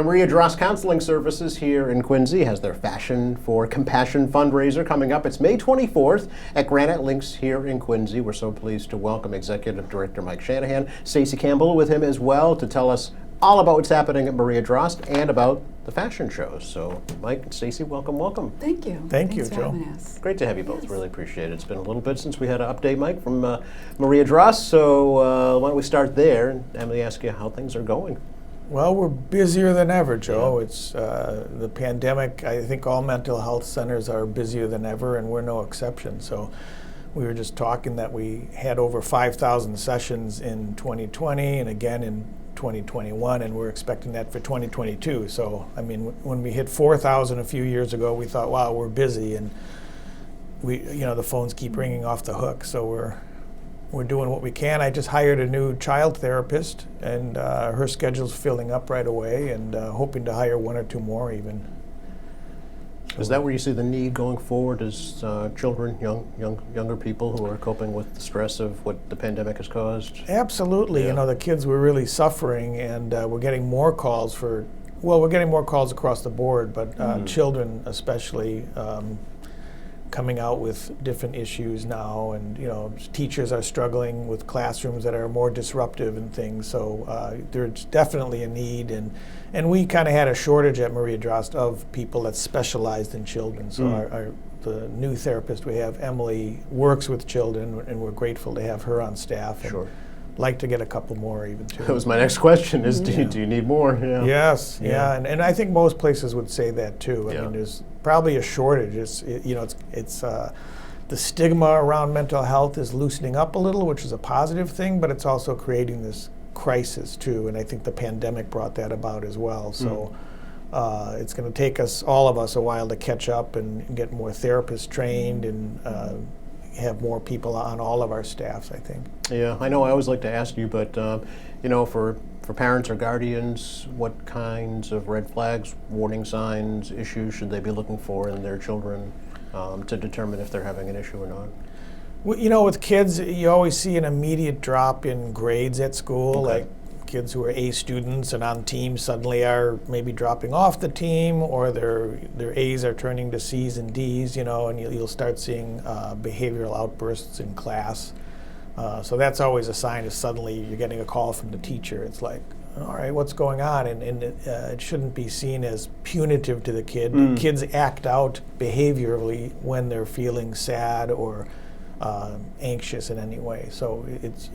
Maria Drost Counseling Services here in Quincy has their Fashion for Compassion fundraiser coming up. It's May 24th at Granite Links here in Quincy. We're so pleased to welcome Executive Director Mike Shanahan, Stacy Campbell with him as well to tell us all about what's happening at Maria Drost and about the fashion shows. So Mike and Stacy, welcome. Thank you. Thank you, Thanks for Joe. having us. Great to have you both. Yes. Really appreciate it. It's been a little bit since we had an update, Mike, from Maria Drost. So why don't we start there and Emily, ask you how things are going. Well, we're busier than ever, Joe. It's the pandemic. I think all mental health centers are busier than ever, and we're no exception. So we were just talking that we had over 5,000 sessions in 2020 and again in 2021, and we're expecting that for 2022. So, I mean, when we hit 4,000 a few years ago, we thought, wow, we're busy, and the phones keep ringing off the hook. So we're doing what we can. I just hired a new child therapist, and her schedule's filling up right away, and hoping to hire one or two more even. Is that where you see the need going forward? Is children, younger people who are coping with the stress of what the pandemic has caused? Absolutely. Yeah. The kids were really suffering, and we're getting more calls we're getting more calls across the board, but children especially coming out with different issues now, and teachers are struggling with classrooms that are more disruptive and things. So there's definitely a need, and we kind of had a shortage at Maria Drost of people that specialized in children. So the new therapist we have, Emily, works with children, and we're grateful to have her on staff. Sure. Like to get a couple more even too. That was my next question, is do you need more? Yeah. Yes, yeah, and I think most places would say that too. I mean, there's probably a shortage. It's the stigma around mental health is loosening up a little, which is a positive thing, but it's also creating this crisis too, and I think the pandemic brought that about as well. So it's going to take all of us a while to catch up and get more therapists trained and have more people on all of our staffs, I think. Yeah, I know I always like to ask you, but for parents or guardians, what kinds of red flags, warning signs, issues should they be looking for in their children to determine if they're having an issue or not? Well, with kids, you always see an immediate drop in grades at school, Okay. like kids who are A students and on teams suddenly are maybe dropping off the team, or their A's are turning to C's and D's, and you'll start seeing behavioral outbursts in class. So that's always a sign is suddenly you're getting a call from the teacher. It's like, all right, what's going on? And it shouldn't be seen as punitive to the kid. Kids act out behaviorally when they're feeling sad or anxious in any way. So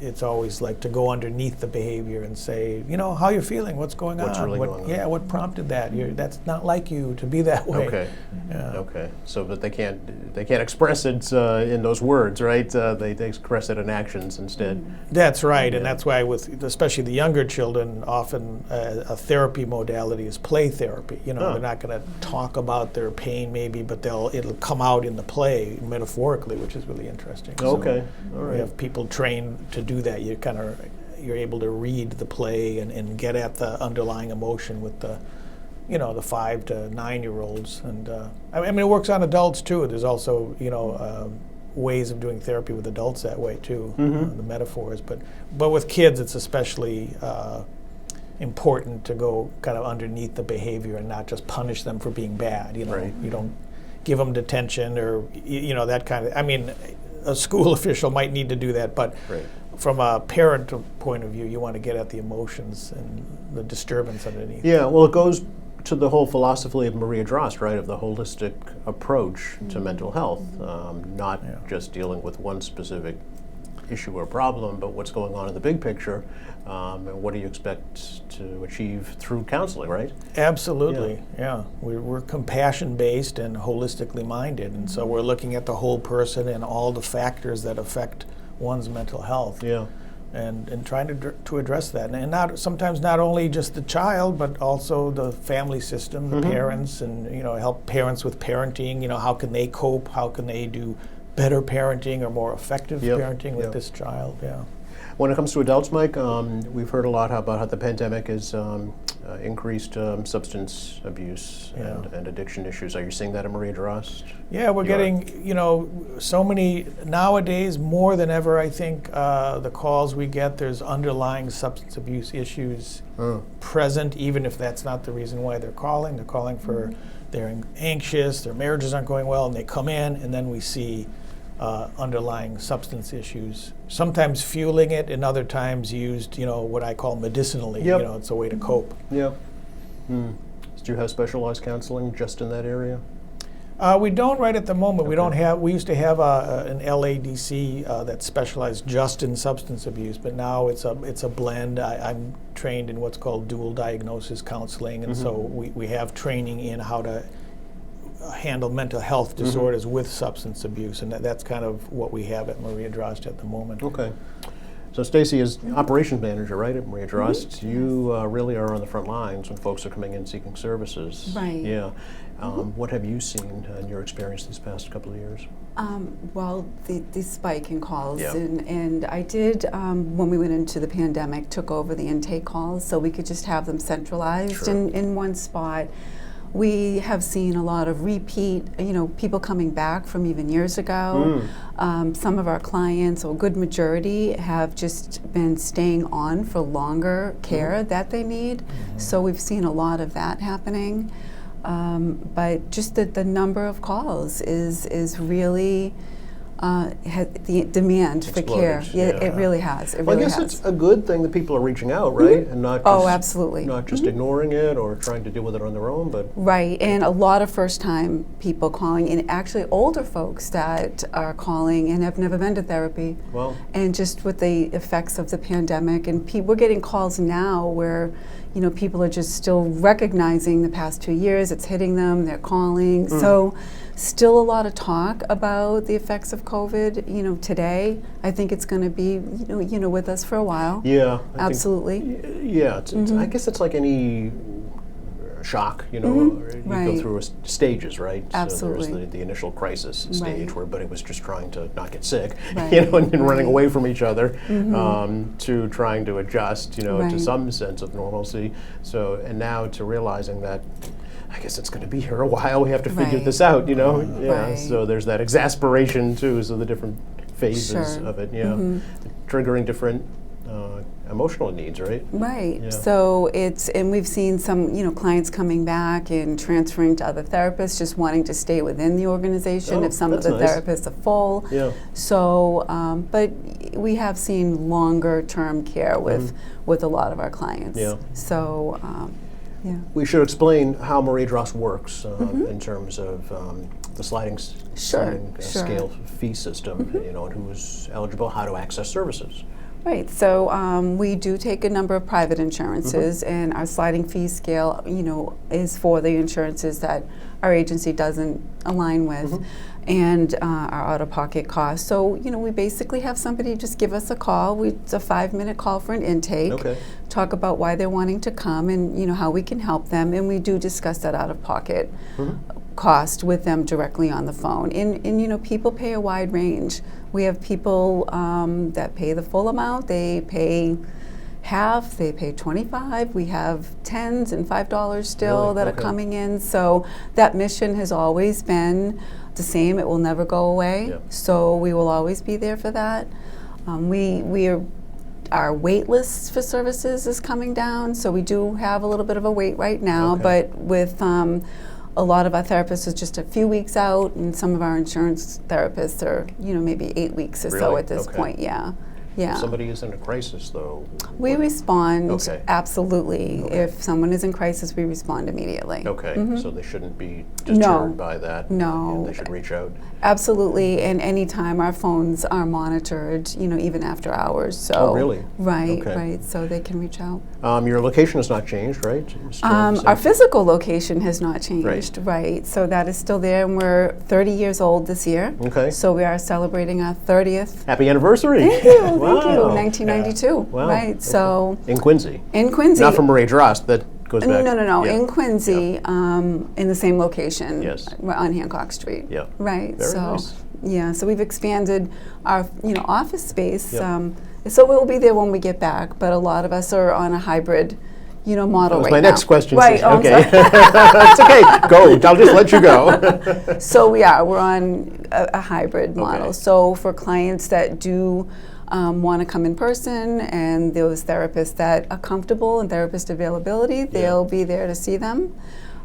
it's always like to go underneath the behavior and say, how you're feeling, what's going on? What's really going on? Yeah, what prompted that? That's not like you to be that way. Okay. Yeah. Okay. So that they can't express it in those words, right? They express it in actions instead. That's right, and that's why with especially the younger children, often a therapy modality is play therapy. They're not going to talk about their pain maybe, but it'll come out in the play metaphorically, which is really interesting. Okay. So All right. we have people trained to do that. You're able to read the play and get at the underlying emotion with the 5 to 9-year-olds, and I mean it works on adults too. There's also ways of doing therapy with adults that way too, the metaphors. But with kids, it's especially important to go kind of underneath the behavior and not just punish them for being bad. Right. You don't give them detention or that kind of. I mean, a school official might need to do that, but. Right. From a parent point of view, you want to get at the emotions and the disturbance underneath. Yeah, well, it goes to the whole philosophy of Maria Drost, right, of the holistic approach to mental health, not just dealing with one specific issue or problem, but what's going on in the big picture, and what do you expect to achieve through counseling, right? Absolutely, yeah. We're compassion-based and holistically minded, and so we're looking at the whole person and all the factors that affect one's mental health. Yeah. And trying to address that, and sometimes not only just the child, but also the family system, the parents, and help parents with parenting. How can they cope? How can they do better parenting or more effective parenting with this child? Yeah. When it comes to adults, Mike, we've heard a lot about how the pandemic has increased substance abuse and addiction issues. Are you seeing that in Maria Drost? Yeah, we're getting, so many, nowadays, more than ever, I think, the calls we get, there's underlying substance abuse issues present, even if that's not the reason why they're calling. They're calling for, they're anxious, their marriages aren't going well, and they come in, and then we see underlying substance issues, sometimes fueling it, and other times used, what I call medicinally. Yep. It's a way to cope. Yeah. Do you have specialized counseling just in that area? We don't right at the moment. Okay. We don't have. We used to have an LADC that specialized just in substance abuse, but now it's a blend. I'm trained in what's called dual diagnosis counseling, and so we have training in how to handle mental health disorders with substance abuse, and that's kind of what we have at Maria Drost at the moment. Okay. So Stacy is operations manager, right, at Maria Drost. You really are on the front lines when folks are coming in seeking services. Right. Yeah. What have you seen in your experience these past couple of years? Well, the spike in calls, Yeah. and I did, when we went into the pandemic, took over the intake calls so we could just have them centralized Sure. in one spot. We have seen a lot of repeat, people coming back from even years ago. Some of our clients, or a good majority, have just been staying on for longer care that they need. So we've seen a lot of that happening. But just the number of calls is really, the demand for care. Exploded, It really has. It Well, really I guess has. it's a good thing that people are reaching out, right? And not just, Oh, absolutely. not just ignoring it or trying to deal with it on their own, but Right, and a lot of first-time people calling, and actually older folks that are calling and have never been to therapy. well, And just with the effects of the pandemic, and we're getting calls now where, people are just still recognizing the past 2 years, it's hitting them, they're calling. So still a lot of talk about the effects of COVID, today. I think it's going to be, with us for a while. yeah. I think- Absolutely. Yeah, it's, I guess it's like any shock, you go Right. through stages, right? So Absolutely. there was the initial crisis stage Right. where everybody was just trying to not get sick, Right. and running Right. away from each other, to trying to adjust, to Right. some sense of normalcy. So, and now to realizing that, I guess it's going to be here a while. We have to figure Right. this out, Yeah. Right. So there's that exasperation too. So the different phases Sure. of it, triggering different emotional needs, right? Right. Yeah. So and we've seen some, clients coming back and transferring to other therapists, just wanting to stay within the organization Oh, if some of that's the nice. therapists are full. Yeah. So, but we have seen longer term care with a lot of our clients. Yeah. So, yeah. We should explain how Maria Drost works in terms of the sliding Sure. scale fee system, and who's eligible, how to access services. Right, so we do take a number of private insurances, and our sliding fee scale, is for the insurances that our agency doesn't align with, and our out-of-pocket costs. So, we basically have somebody just give us a call. It's a 5-minute call for an intake. Okay. Talk about why they're wanting to come, and how we can help them, and we do discuss that out-of-pocket cost with them directly on the phone. And people pay a wide range. We have people that pay the full amount. They pay half, they pay 25. We have $10s and $5 still Really? that Okay. are coming in. So that mission has always been the same. It will never go away. Yep. So we will always be there for that. Our wait list for services is coming down, so we do have a little bit of a wait right now, Okay. but with a lot of our therapists is just a few weeks out, and some of our insurance therapists are, maybe 8 weeks or so Really? at this Okay. point, yeah. If somebody is in a crisis, though. We respond, Okay. absolutely. Okay. If someone is in crisis, we respond immediately. Okay, so they shouldn't be deterred by that. No. and they should reach out. Absolutely, and anytime our phones are monitored, even after hours, so. Oh, really? Right, Okay. right, so they can reach out. Your location has not changed, right? Still the same? Our physical location has not changed, right. So that is still there, and we're 30 years old this year. Okay. So we are celebrating our 30th. Happy anniversary. Thank you, Wow. thank you, 1992, Wow. right, Okay. so In Quincy. in Quincy. Not from Maria Drost, that goes back. No, Yeah. in Quincy, in the same location. Yes. On Hancock Street. Yeah. Right, Very so. nice. Yeah, so we've expanded our, office space. Yep. So we'll be there when we get back, but a lot of us are on a hybrid, model That was right my now. next question. Right. Susan. Oh, I'm Okay. sorry. It's okay. Go. I'll just let you go. So we're on a hybrid model. Okay. So for clients that do want to come in person, and those therapists that are comfortable in therapist availability, they'll be there to see them.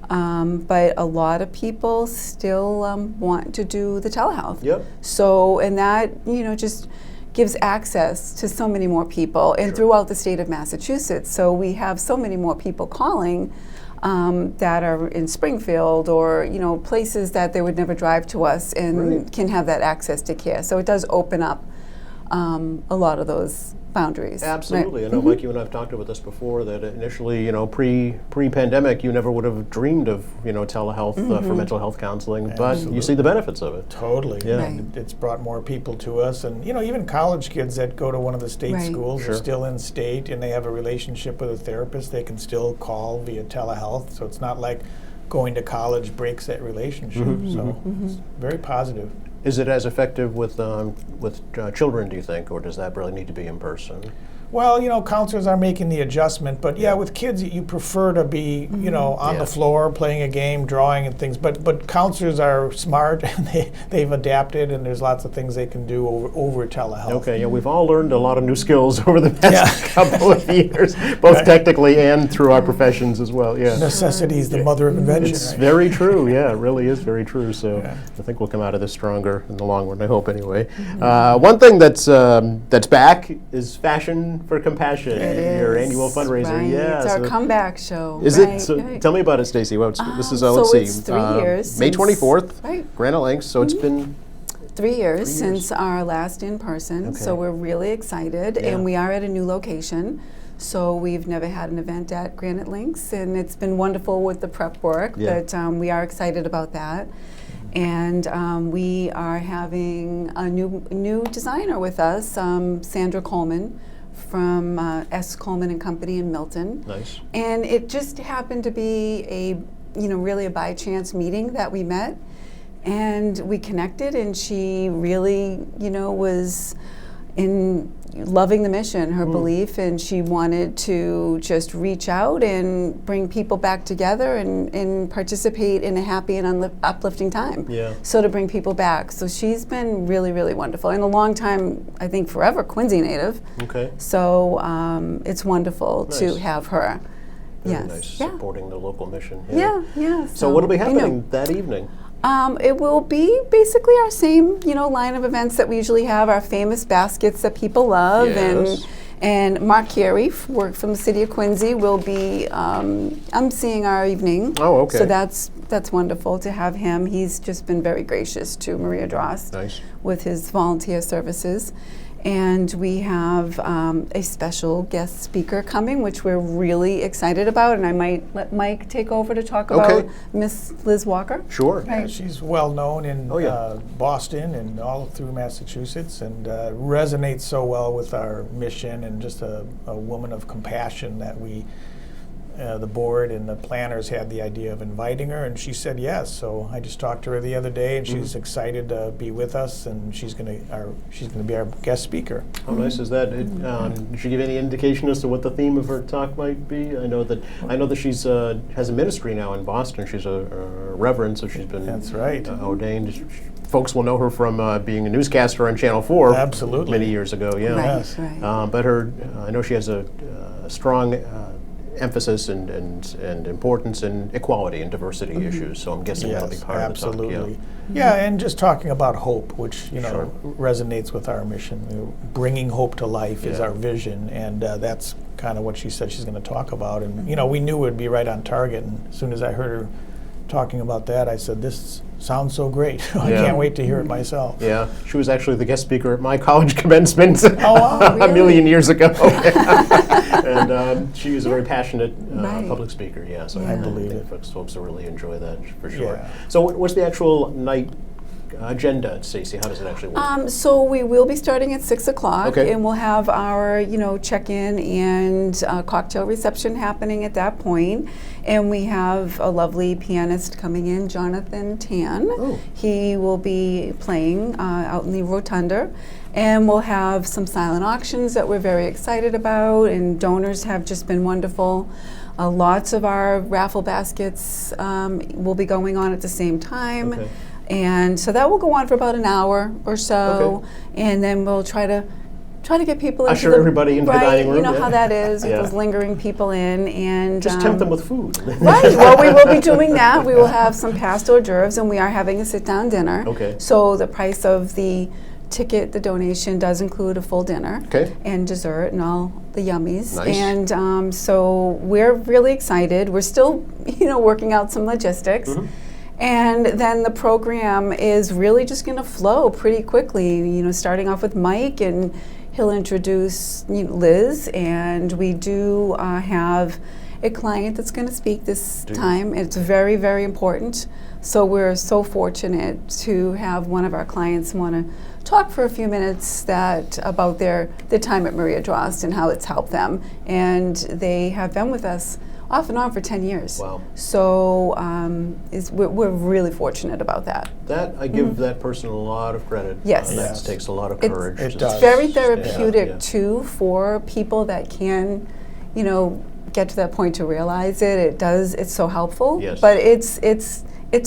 But a lot of people still want to do the telehealth. Yep. So, and that, just gives access to so many more people and throughout the state of Massachusetts. So we have so many more people calling that are in Springfield or, places that they would never drive to us and can have that access to care. So it does open up a lot of those boundaries. Absolutely. Right. I know, Mike, you and I have talked about this before, that initially, pre-pandemic, you never would have dreamed of, telehealth for mental health counseling, but you see the benefits of it. Totally. Yeah. Right. And it's brought more people to us. And, even college kids that go to one of the state Right. schools Sure. are still in state and they have a relationship with a therapist. They can still call via telehealth. So it's not like going to college breaks that relationship. So it's very positive. Is it as effective with children, do you think, or does that really need to be in person? Well, counselors are making the adjustment, but with kids, you prefer to be, on Yeah. the floor playing a game, drawing and things. But counselors are smart and they've adapted, and there's lots of things they can do over telehealth. Okay, yeah, we've all learned a lot of new skills over the past Yeah. couple of years, both technically and through our professions as well. Yeah. Necessity is the mother of invention. It's right? very true. Yeah, it really is very true. So Yeah. I think we'll come out of this stronger in the long run. I hope, anyway. One thing that's back is Fashion for Compassion, your annual fundraiser. Right. Yeah, It's our so comeback show. is right, it? So right. tell me about it, Stacey. This is So let's see. it's 3 years May since- 24th, Right. Granite Links. So it's been 3 years 3 since our last in person, so Okay. we're really excited, Yeah. and we are at a new location. So we've never had an event at Granite Links, and it's been wonderful with the prep work. Yeah. But we are excited about that, and we are having a new designer with us, Sandra Coleman from S. Coleman and Company in Milton. nice. And it just happened to be really a by chance meeting that we met, and we connected, and she really, was in loving the mission, her belief, and she wanted to just reach out and bring people back together and participate in a happy and uplifting time. Yeah. So to bring people back. So she's been really, really wonderful. And a long time, I think forever, Quincy native. Okay. So it's wonderful Nice. to have her. Very Yes. nice. Yeah. Supporting the local mission. Yeah. So what'll be you know, happening that evening? It will be basically our same, line of events that we usually have, our famous baskets that people love, Yes. and Mark Carey, from the city of Quincy, will be emceeing our evening. Oh, okay. So that's wonderful to have him. He's just been very gracious to Maria Drost Nice. with his volunteer services. And we have a special guest speaker coming, which we're really excited about. And I might let Mike take over to talk Okay. about Miss Liz Walker. Sure. Yeah, she's well known in Oh, yeah. Boston and all through Massachusetts, and resonates so well with our mission, and just a woman of compassion that we, the board and the planners had the idea of inviting her, and she said yes. So I just talked to her the other day, and she's excited to be with us, and she's going to be our guest speaker. How nice is that? Did she give any indication as to what the theme of her talk might be? I know that she's has a ministry now in Boston. She's a reverend, so she's been That's right. Ordained. Folks will know her from being a newscaster on Channel 4 Absolutely. many years ago. Yeah. Right, Yes. right. But I know she has a strong emphasis and importance in equality and diversity issues. So I'm guessing that'll be Yes, part absolutely. of the talk. Yeah, and just talking about hope, which Sure. resonates with our mission. Bringing hope to life is Yeah. our vision, and that's kind of what she said she's going to talk about. And we knew it would be right on target. And as soon as I heard her talking about that, I said, "This sounds so great! I Yeah. can't wait to hear it myself." Yeah, she was actually the guest speaker at my college commencement wow, a really? million years ago. And she is a very passionate Right. public speaker, yeah, so I believe think it. folks will really enjoy that for sure. Yeah. So what's the actual night agenda, Stacy? How does it actually work? So we will be starting at 6 o'clock, Okay. and we'll have our, check-in and cocktail reception happening at that point. And we have a lovely pianist coming in, Jonathan Tan. Oh. He will be playing out in the rotunda. And we'll have some silent auctions that we're very excited about, and donors have just been wonderful. Lots of our raffle baskets will be going on at the same time. Okay. And so that will go on for about an hour or so, and then we'll try to get people into Usher everybody into the dining room, You know yeah. how that is, with Yeah. those lingering people in, and Just tempt them with food. Right. Well, we will be doing that. We will have some past hors d'oeuvres, and we are having a sit-down dinner. Okay. So the price of the ticket, the donation, does include a full dinner Okay. and dessert and all the yummies. Nice. And so we're really excited. We're still, working out some logistics. Mm-hmm. And then the program is really just going to flow pretty quickly, starting off with Mike, and he'll introduce Liz, and we do have a client that's going to speak this Do you? time. It's very, very important. So we're so fortunate to have one of our clients want to talk for a few minutes about their time at Maria Drost and how it's helped them. And they have been with us off and on for 10 years. Wow. So we're really fortunate about that. That I give that person a lot of credit. Yes. That Yes. takes a lot of It's- courage. It to does. It's very Yeah, therapeutic yeah. too for people that can, get to that point to realize it. It's so helpful. Yes. But it's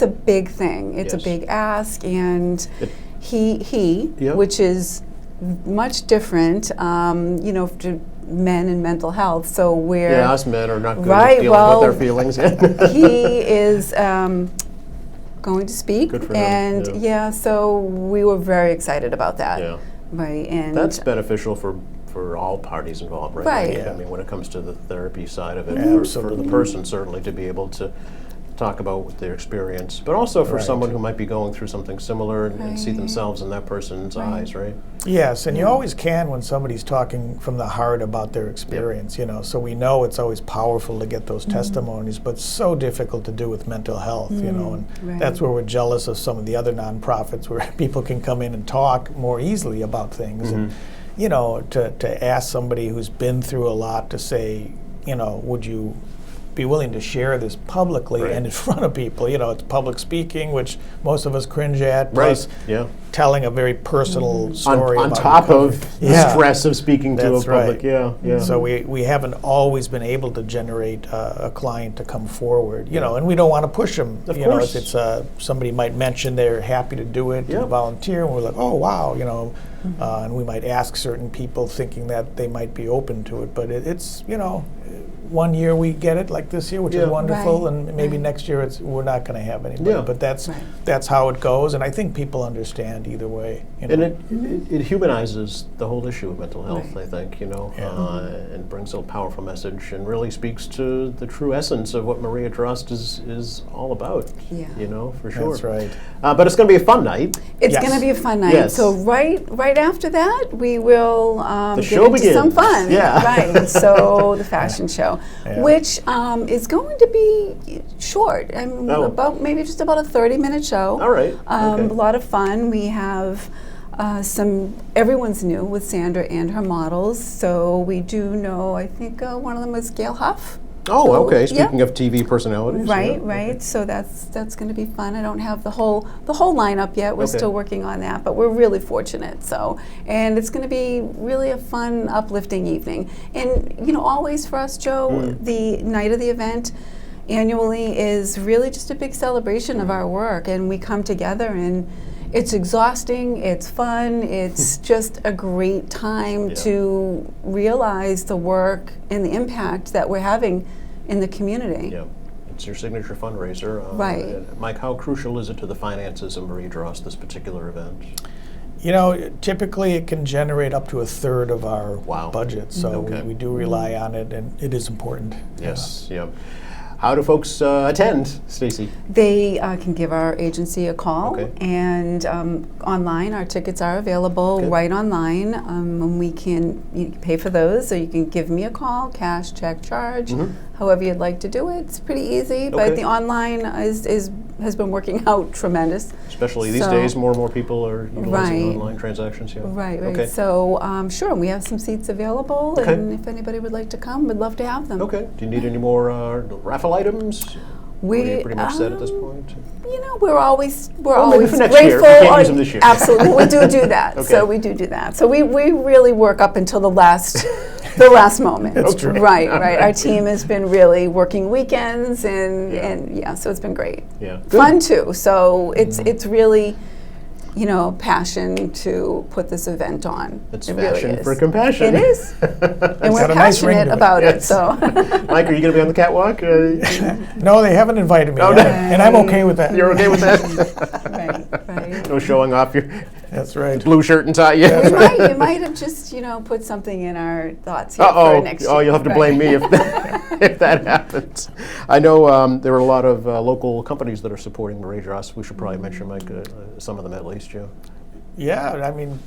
a big thing. It's Yes. a big ask, and It- he, Yep. which is much different, to men and mental health. So we're Yeah, us men are not good Right, at dealing well, with our feelings. he is going to speak, Good for him, and yeah. so we were very excited about that. Yeah. Right, and That's beneficial for all parties involved, right? Right. Yeah. I mean, when it comes to the therapy side of it, Yeah, for the absolutely. person certainly to be able to talk about their experience, but also for Right. someone who might be going through something similar and see Right. themselves in that person's Right. eyes, right? Yes, and you always can when somebody's talking from the heart about their experience, So we know it's always powerful to get those testimonies, but so difficult to do with mental health, and right. that's where we're jealous of some of the other nonprofits where people can come in and talk more easily about things. And, to ask somebody who's been through a lot to say, would you be willing to share this publicly Right. and in front of people? It's public speaking, which most of us cringe at, Right. plus Yeah. telling a very personal story On about top recovery. of the Yeah. stress of speaking to a That's public, right. yeah. So we haven't always been able to generate a client to come forward, and we don't want to push them. Of If course. it's somebody might mention they're happy to do it, Yep. to volunteer, and we're like, oh wow, and we might ask certain people thinking that they might be open to it, but it's 1 year we get it like this year, which Yeah. is wonderful, Right, and maybe right. next year we're not going to have anybody. Yeah. But that's Right. how it goes, and I think people understand either way. And it humanizes the whole issue of mental health, Right. I think, Yeah. and brings a powerful message and really speaks to the true essence of what Maria Drost is all about, Yeah. for sure. That's right. But it's going to be a fun night. It's Yes. going to be a fun night. Yes. So right after that, we will The get show into some begins. fun. Yeah. Right. So the fashion show, Yeah. which is going to be short. Oh. Maybe just about a 30-minute show. All right. Okay. A lot of fun. We have everyone's new with Sandra and her models. So we do know, I think one of them was Gail Huff. Oh, okay. yeah. Speaking of TV personalities. Right, yeah, right. okay. So that's going to be fun. I don't have the whole lineup yet. We're Okay. still working on that, but we're really fortunate. So, and it's going to be really a fun, uplifting evening. And always for us, Joe, the night of the event annually is really just a big celebration of our work, and we come together and. It's exhausting, it's fun, it's just a great time Yeah. to realize the work and the impact that we're having in the community. Yeah. It's your signature fundraiser. Right. Mike, how crucial is it to the finances of Maria Drost, this particular event? Typically it can generate up to a third of our Wow. budget, so Okay. we do rely on it, and it is important. Yes. Yeah. How do folks attend, Stacy? They can give our agency a call, Okay. and online our tickets are available Good. right online, and you can pay for those, or you can give me a call, cash, check, charge, however you'd like to do it. It's pretty easy, Okay. but the online is has been working out tremendous. Especially these So- days, more and more people are utilizing Right. online transactions. Yeah. Right, right. Okay. So, sure, we have some seats available, Okay. and if anybody would like to come, we'd love to have them. Okay. Do you need any more raffle items? Or are you We, pretty much set at this point? You know, we're always Well, maybe always for next year, if grateful. you can't use them this year. Absolutely, we do that. Okay. So we do that. So we really work up until the last the last moment. That's true. Right, right. Our team has been really working weekends, and yeah, so it's been great. Yeah. Fun too. So it's really, you know, passion to put this event on. It's It really fashion is. for compassion. It is, and we're got a nice ring passionate to it. about Yes. it. So. Mike, are you going to be on the catwalk? No, they haven't invited me Oh, yet, no. and I'm okay with that. You're okay with that? Right, right. No showing off your That's right. blue shirt and tie yet? You might have just, put something in our thoughts here Uh-oh. for next year. Oh, you'll have to blame me if if that happens. I know there are a lot of local companies that are supporting Marie Dross. We should probably mention, Mike, some of them at least, yeah. Yeah, I mean,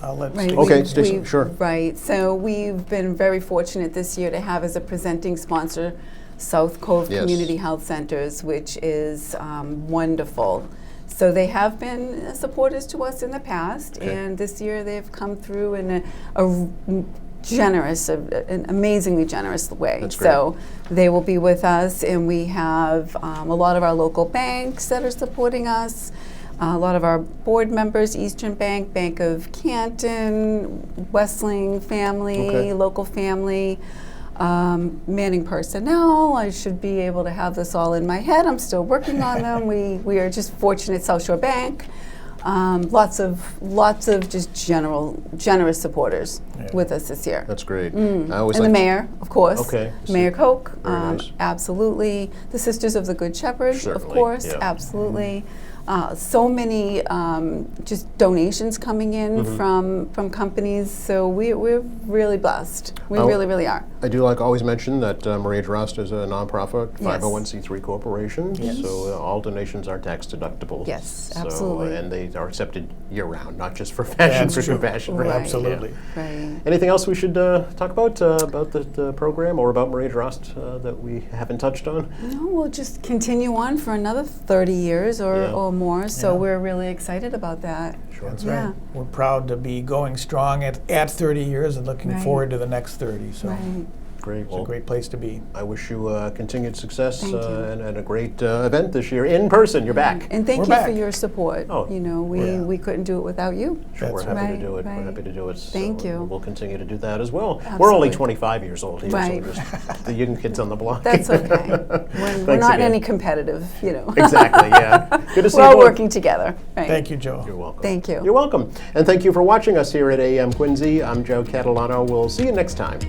I'll let Right, Stacey. Okay, we- Stacey, we- sure. Right, so we've been very fortunate this year to have as a presenting sponsor South Cove Yes. Community Health Centers, which is wonderful. So they have been supporters to us in the past, Okay. and this year they've come through in an amazingly generous way. That's great. So they will be with us, and we have a lot of our local banks that are supporting us. A lot of our board members, Eastern Bank, Bank of Canton, Westling family, Okay. local family, Manning Personnel. I should be able to have this all in my head. I'm still working on them. We are just fortunate. South Shore Bank. Lots of just generous supporters Yeah. with us this year. That's great. I And always the like mayor, of course. Okay. Mayor Koch, Very nice. absolutely. The Sisters of the Good Shepherd, of Certainly, course, yeah. absolutely. So many just donations coming in from companies. So we're really blessed. We Oh. really are. I do like always mention that Marie Drost is a nonprofit Yes. 501c3 corporation, Yes. so all donations are tax deductible. Yes, So, absolutely. and they are accepted year round, not just for fashion That's for true. compassion. Right. Absolutely. Right. Anything else we should talk about the program or about Marie Drost that we haven't touched on? No, we'll just continue on for another 30 years or, Yeah. or more. So Yeah. we're really excited about that. Sure. That's Yeah. right. We're proud to be going strong at 30 years and looking Right. forward to the next 30. So Right. Great. it's a great place to be. I wish you continued success Thank you. and a great event this year in person. You're back. And thank We're you for back. your support. Oh, yeah. We couldn't do it without you. Sure, we're That's happy right, to do it. We're right. happy to do it. Thank So you. We'll continue to do that as well. We're only Absolutely. 25 years old here, Right. so we're just the young kids on the block. That's okay. We're Thanks not again. any competitive, Exactly, yeah. Good to see We're you all both. working together. Right. Thank you, Joe. You're welcome. Thank you. You're welcome. And thank you for watching us here at AM Quincy. I'm Joe Catalano. We'll see you next time.